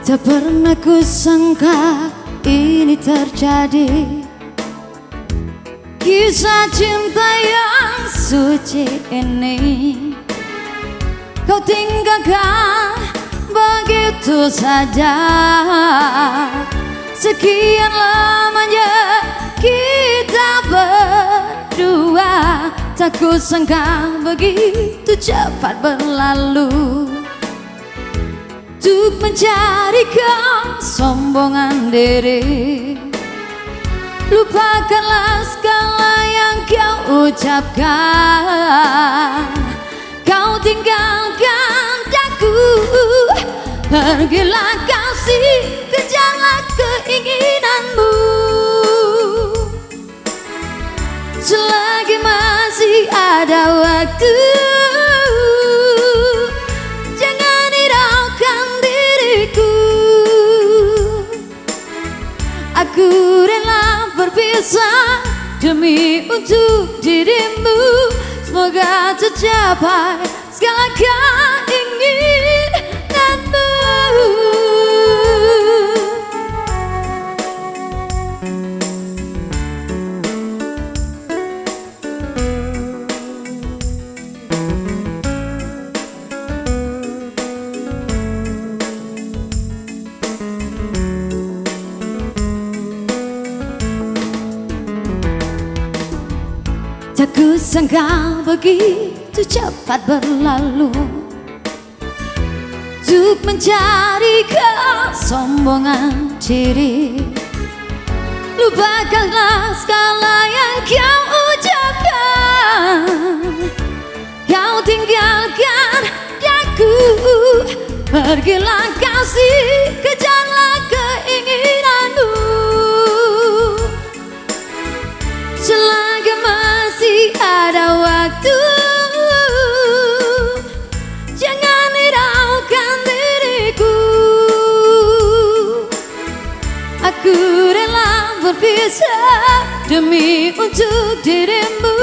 Tak pernah ku sangka ini terjadi, kisah cinta yang suci ini kau tinggalkan begitu saja. Sekian lamanya kita berdua, tak ku sangka begitu cepat berlalu. Untuk mencari kesombongan diri, lupakanlah segala yang kau ucapkan. Kau tinggalkan daku, pergilah kasih, kejarlah keinginanmu. Selagi masih ada waktu, jangan hiraukan diriku. Aku rela berpisah demi untuk dirimu. Semoga tercapai segala keinginanmu. Tak ku sangka begitu cepat berlalu. Untuk mencari kesombongan diri, lupakanlah segala yang kau ucapkan. Kau tinggalkan daku, pergilah kasih, kejarlah keinginanmu. Selagi masih ada waktu, jangan hiraukan diriku. Aku rela berpisah demi untuk dirimu.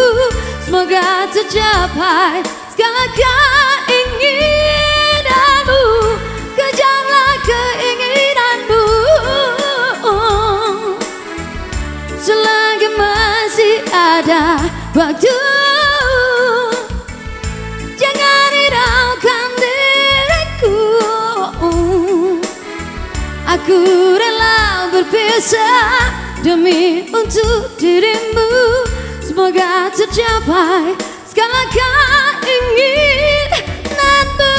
Semoga tercapai segala keinginanmu. Kejarlah keinginanmu. Selagi masih ada waktu, jangan hiraukan diriku. Aku rela berpisah demi untuk dirimu. Semoga tercapai segala keinginanmu.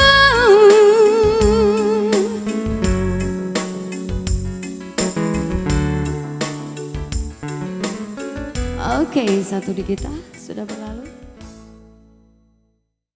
Oke, satu di kita sudah berlalu.